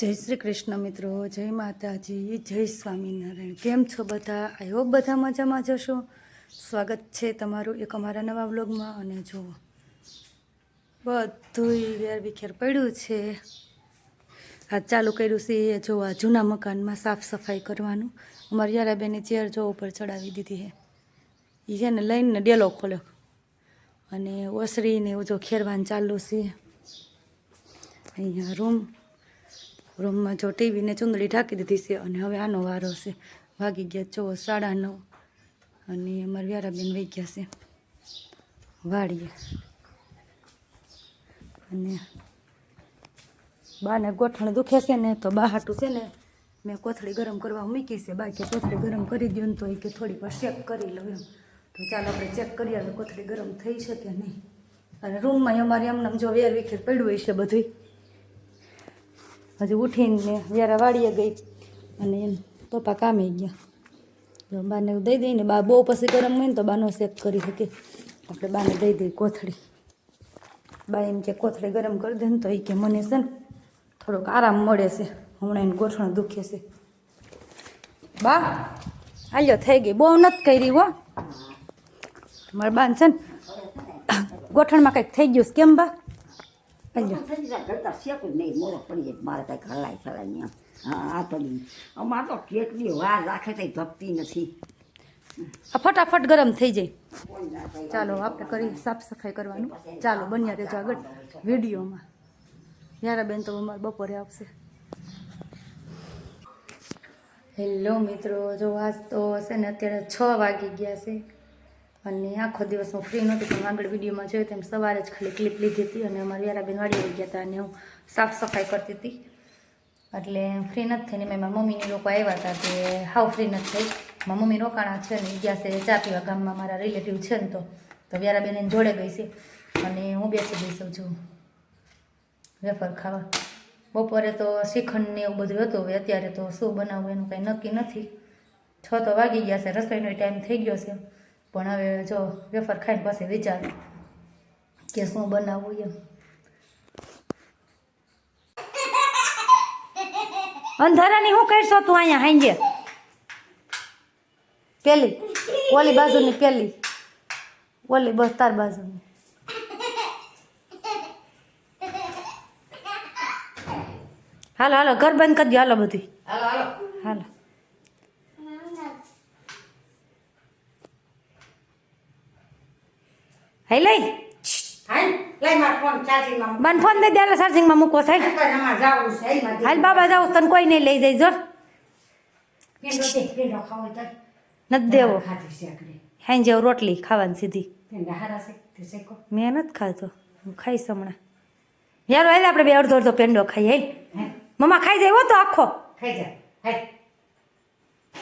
જય શ્રી કૃષ્ણ મિત્રો, જય માતાજી, જય સ્વામિનારાયણ। કેમ છો બધા? આઈ હોપ બધા મજામાં જશો। સ્વાગત છે તમારું એક અમારા નવા વ્લોગમાં। અને જુઓ બધુંય વેર વિખેર પડ્યું છે। આ ચાલુ કર્યું છે એ જો આ જૂના મકાનમાં સાફ સફાઈ કરવાનું। અમારી યારાબેનની ચેર જો ઉપર ચડાવી દીધી છે, એ છે ને લઈને ડેલો ખોલ્યો અને ઓસરીને જો ખેરવાનું ચાલુ છે। અહીંયા રૂમમાં જો ટીવીને ચૂંદડી ઢાંકી દીધી છે અને હવે આનો વારો છે। વાગી ગયા જો 9:30 અને અમારા વ્યારાબેન વહી ગયા છે વાડીએ। અને બાને ગોઠણ દુખે છે ને તો બા હાટું છે ને મેં કોથળી ગરમ કરવા મૂકી છે। બા કે કોથળી ગરમ કરી દો ને તો એ કે થોડીક વાર ચેક કરી લઉં એમ। તો ચાલો આપણે ચેક કરીએ હવે કોથળી ગરમ થઈ છે કે નહીં। અને રૂમમાં અમારે એમને જો વેર વિખેર પડ્યું હોય છે બધું। હજી ઉઠીને વ્યારા વાળીએ ગઈ અને પપ્પા કામે ગયા। જો બાને દઈ દઈને બા બહુ પછી ગરમ હોય ને તો બાનો શેક કરી શકે, આપણે બાને દઈ દઈ કોથળી। બા એમ કે કોથળી ગરમ કરી દે ને તો એ કે મને છે ને થોડોક આરામ મળે છે, હમણાં એને ગોઠણ દુખે છે। બા હાલ્યો થઈ ગઈ, બહુ નથી કરી હો મારા બાન છે ને ગોઠણમાં કંઈક થઈ ગયું છે। કેમ બા? ફટાફટ ગરમ થઈ જાય। ચાલો આપણે કરી સાફ સફાઈ કરવાનું ચાલો, બન્યા રહેજો આગળ વિડીયોમાં। યારાબેન તો અમારે બપોરે આવશે। હેલો મિત્રો, જો આજ તો છે ને અત્યારે 6 વાગી ગયા છે અને આખો દિવસ હું ફ્રી નહોતી, પણ આગળ વિડીયોમાં જોયું તેમ સવારે જ ખાલી ક્લિપ લીધી હતી અને અમારી યારાબેન વાડી આવી ગયા હતા અને હું સાફ સફાઈ કરતી હતી એટલે ફ્રી નથી થઈને મેં મારા મમ્મીને લોકો આવ્યા હતા તે હાવ ફ્રી નથી થઈ। મારા મમ્મી રોકાણા છે ને ગયા છે ચા પીવા, ગામમાં મારા રિલેટિવ છે ને તો યારાબેન એને જોડે ગઈ છે અને હું બેસી ગઈ છું વેફર ખાવા। બપોરે તો શ્રીખંડ ને એવું બધું હતું, હવે અત્યારે તો શું બનાવવું એનું કંઈ નક્કી નથી। 6 તો વાગી ગયા છે, રસોઈનો ટાઈમ થઈ ગયો છે, પણ હવે જો વેફર ખાઈને પછી વિચાર કે શું બનાવવું એમ। અંધારાની શું કરશો તું અહીંયા હાંજે? પેલી ઓલી બાજુની પેલી ઓલી બસ તાર બાજુની। હાલો હાલો ઘર બંધ કરી દો, હાલો બધી હાલો। હાઈ લઈ બાન ફોન દઈ દે, હાલો ચાર્જિંગમાં મૂકો સાહેબ। હાલ બાબા જાવ તને કોઈ નહીં લઈ જાય જો નથી દેવો। હાઈ જેવ રોટલી ખાવાની સીધી મેં નથી ખાતો, હું ખાઈશ હમણાં। યાર હાલ આપણે બે અડધો અડધો પેંડો ખાઈ। હાલ મમ્મા ખાઈ જાય હો તો આખો ખાઈ જાય।